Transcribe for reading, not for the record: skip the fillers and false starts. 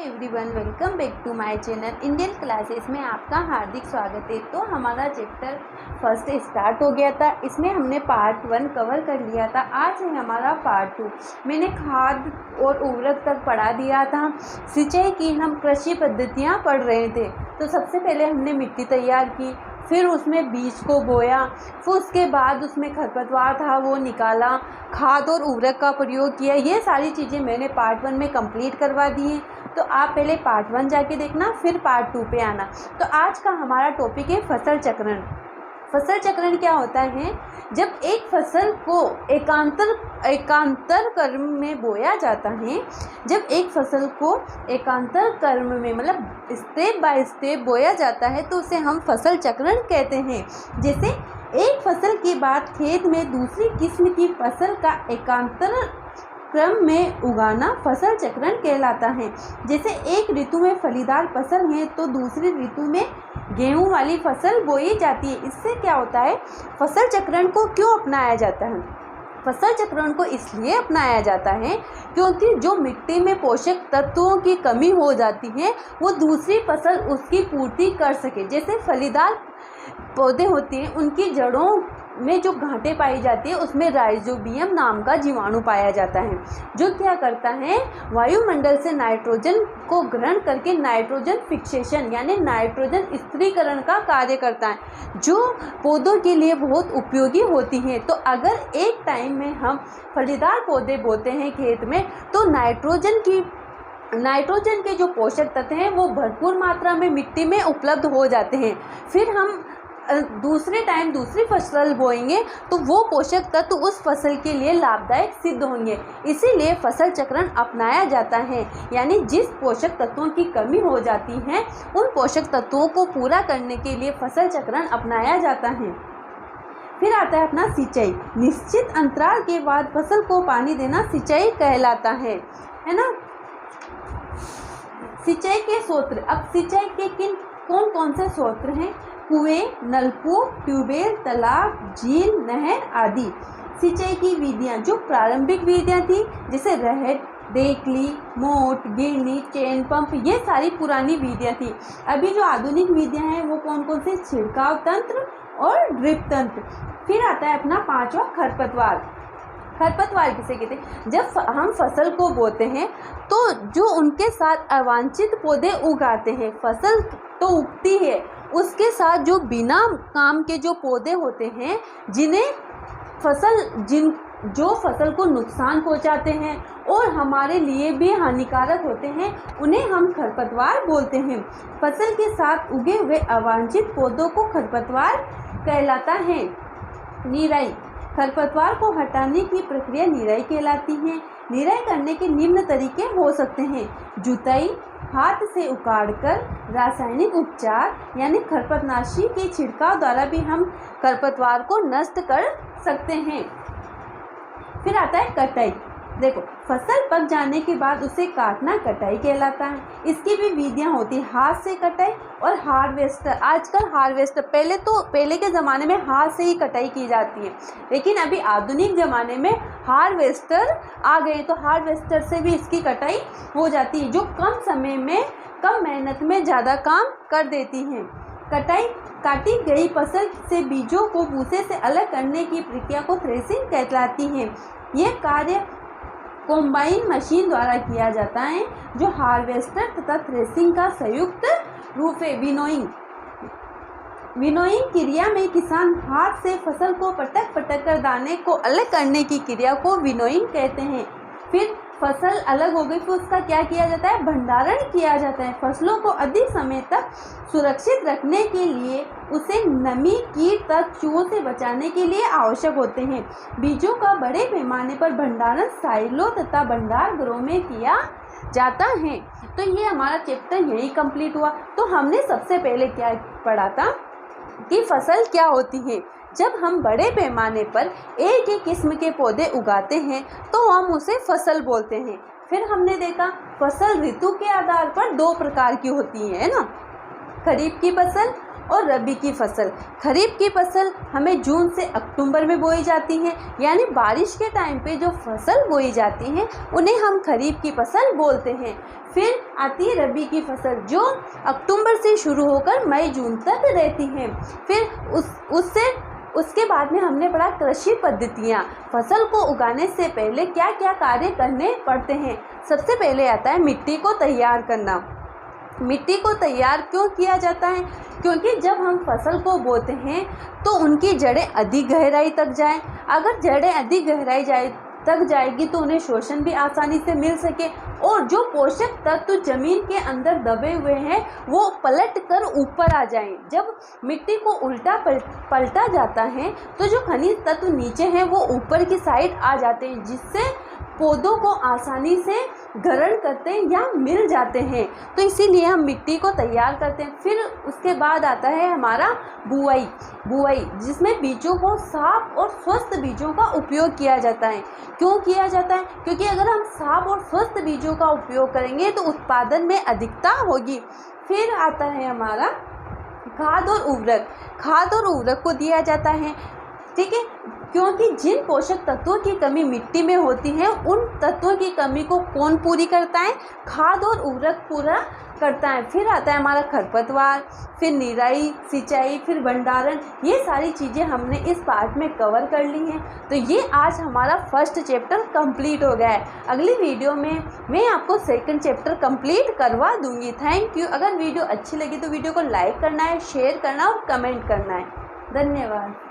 Everyone, welcome back to my channel Indian classes में आपका हार्दिक स्वागत है। तो हमारा चैप्टर फर्स्ट स्टार्ट हो गया था। इसमें हमने पार्ट 1 कवर कर लिया था। आज है हमारा पार्ट 2। मैंने खाद और उर्वरक तक पढ़ा दिया था। सिंचाई की हम कृषि पद्धतियाँ पढ़ रहे थे। तो सबसे पहले हमने मिट्टी तैयार की, फिर उसमें बीज को बोया, फिर उसके बाद उसमें खरपतवार था वो निकाला, खाद और उर्वरक का प्रयोग किया। ये सारी चीज़ें मैंने पार्ट 1 में कंप्लीट करवा दी हैं। तो आप पहले पार्ट 1 जाके देखना, फिर पार्ट 2 पे आना। तो आज का हमारा टॉपिक है फसल चक्रण। फसल चक्रण क्या होता है? जब एक फसल को एकांतर क्रम में बोया जाता है, जब एक फसल को एकांतर क्रम में मतलब स्टेप बाय स्टेप बोया जाता है तो उसे हम फसल चक्रण कहते हैं। जैसे एक फसल के बाद खेत में दूसरी किस्म की फसल का एकांतर क्रम में उगाना फसल चक्रण कहलाता है। जैसे एक ऋतु में फलीदार फसल है तो दूसरी ऋतु में गेहूं वाली फसल बोई जाती है। इससे क्या होता है? फसल चक्रण को क्यों अपनाया जाता है? फसल चक्रण को इसलिए अपनाया जाता है क्योंकि जो मिट्टी में पोषक तत्वों की कमी हो जाती है वो दूसरी फसल उसकी पूर्ति कर सके। जैसे फलीदार पौधे होते हैं, उनकी जड़ों में जो गांठें पाई जाती है उसमें राइजोबियम नाम का जीवाणु पाया जाता है, जो क्या करता है, वायुमंडल से नाइट्रोजन को ग्रहण करके नाइट्रोजन फिक्सेशन यानी नाइट्रोजन स्थिरीकरण का कार्य करता है, जो पौधों के लिए बहुत उपयोगी होती है। तो अगर एक टाइम में हम फलीदार पौधे बोते हैं खेत में तो नाइट्रोजन के जो पोषक तत्व हैं वो भरपूर मात्रा में मिट्टी में उपलब्ध हो जाते हैं। फिर हम दूसरे टाइम दूसरी फसल बोएंगे तो वो पोषक तत्व उस फसल के लिए लाभदायक सिद्ध होंगे। इसीलिए फसल चक्रण अपनाया जाता है, यानी जिस पोषक तत्वों की कमी हो जाती है उन पोषक तत्वों को पूरा करने के लिए फसल चक्रण अपनाया जाता है। फिर आता है अपना सिंचाई। निश्चित अंतराल के बाद फसल को पानी देना सिंचाई कहलाता है ना। सिंचाई के स्रोत। अब सिंचाई के कौन से स्रोत हैं? कुएं, नलकूप, ट्यूबवेल, तालाब, झील, नहर आदि। सिंचाई की विधियां जो प्रारंभिक विधियां थी जैसे रहर, देकली, मोट, गिरनी, चेन पंप, ये सारी पुरानी विधियां थी। अभी जो आधुनिक विधियां हैं वो कौन से? छिड़काव तंत्र और ड्रिप तंत्र। फिर आता है अपना पांचवा खरपतवार। खरपतवार किसे कहते हैं? जब हम फसल को बोते हैं तो जो उनके साथ अवांछित पौधे उगाते हैं, फसल तो उगती है, उसके साथ जो बिना काम के जो पौधे होते हैं जो फसल को नुकसान पहुंचाते हैं और हमारे लिए भी हानिकारक होते हैं, उन्हें हम खरपतवार बोलते हैं। फसल के साथ उगे हुए अवांछित पौधों को खरपतवार कहलाता है। निराई। खरपतवार को हटाने की प्रक्रिया निराई कहलाती है। निराई करने के निम्न तरीके हो सकते हैं: जुताई, हाथ से उखाड़कर, रासायनिक उपचार यानी खरपतनाशी के छिड़काव द्वारा भी हम खरपतवार को नष्ट कर सकते हैं। फिर आता है कटाई। देखो, फसल पक जाने के बाद उसे काटना कटाई कहलाता है। इसकी भी विधियां होती है, हाथ से कटाई और हार्वेस्टर। आजकल हार्वेस्टर, पहले के ज़माने में हाथ से ही कटाई की जाती है, लेकिन अभी आधुनिक ज़माने में हार्वेस्टर आ गए तो हार्वेस्टर से भी इसकी कटाई हो जाती है, जो कम समय में कम मेहनत में ज़्यादा काम कर देती हैं। कटाई। काटी गई फसल से बीजों को भूसे से अलग करने की प्रक्रिया को थ्रेसिंग कहलाती है। यह कार्य कॉम्बाइन मशीन द्वारा किया जाता है, जो हार्वेस्टर तथा थ्रेसिंग का संयुक्त रूप है। विनोइंग क्रिया में किसान हाथ से फसल को पटक कर दाने को अलग करने की क्रिया को विनोइंग कहते हैं। फिर फसल अलग हो गई तो उसका क्या किया जाता है? भंडारण किया जाता है। फसलों को अधिक समय तक सुरक्षित रखने के लिए उसे नमी, कीट तक चूहों से बचाने के लिए आवश्यक होते हैं। बीजों का बड़े पैमाने पर भंडारण साइलो तथा भंडार गृहों में किया जाता है। तो ये हमारा चैप्टर यही कंप्लीट हुआ। तो हमने सबसे पहले क्या पढ़ा था कि फसल क्या होती है। जब हम बड़े पैमाने पर एक ही किस्म के पौधे उगाते हैं तो हम उसे फसल बोलते हैं। फिर हमने देखा फसल ऋतु के आधार पर 2 प्रकार की होती है ना, खरीफ की फसल और रबी की फसल। खरीफ की फसल हमें जून से अक्टूबर में बोई जाती है, यानी बारिश के टाइम पे जो फसल बोई जाती है उन्हें हम खरीफ की फसल बोलते हैं। फिर आती है रबी की फसल, जो अक्टूबर से शुरू होकर मई जून तक रहती है। फिर उसके बाद में हमने पढ़ा कृषि पद्धतियाँ। फसल को उगाने से पहले क्या क्या कार्य करने पड़ते हैं। सबसे पहले आता है मिट्टी को तैयार करना। मिट्टी को तैयार क्यों किया जाता है? क्योंकि जब हम फसल को बोते हैं तो उनकी जड़ें अधिक गहराई तक जाएं। अगर जड़ें अधिक गहराई तक जाएगी तो उन्हें शोषण भी आसानी से मिल सके और जो पोषक तत्व जमीन के अंदर दबे हुए हैं वो पलट कर ऊपर आ जाएं। जब मिट्टी को उल्टा पलटा जाता है तो जो खनिज तत्व नीचे हैं वो ऊपर की साइड आ जाते हैं, जिससे पौधों को आसानी से ग्रहण करते हैं या मिल जाते हैं। तो इसीलिए हम मिट्टी को तैयार करते हैं। फिर उसके बाद आता है हमारा बुआई, जिसमें बीजों को साफ और स्वस्थ बीजों का उपयोग किया जाता है। क्यों किया जाता है? क्योंकि अगर हम साफ और स्वस्थ बीजों का उपयोग करेंगे तो उत्पादन में अधिकता होगी। फिर आता है हमारा खाद और उर्वरक को दिया जाता है, ठीक है, क्योंकि जिन पोषक तत्वों की कमी मिट्टी में होती है उन तत्वों की कमी को कौन पूरी करता है? खाद और उर्वरक पूरा करता है। फिर आता है हमारा खरपतवार, फिर निराई, सिंचाई, फिर भंडारण। ये सारी चीज़ें हमने इस पार्ट में कवर कर ली हैं। तो ये आज हमारा फर्स्ट चैप्टर कंप्लीट हो गया है। अगली वीडियो में मैं आपको सेकंड चैप्टर कंप्लीट करवा दूंगी। Thank you. अगर वीडियो अच्छी लगी तो वीडियो को लाइक करना है, शेयर करना और कमेंट करना है। धन्यवाद।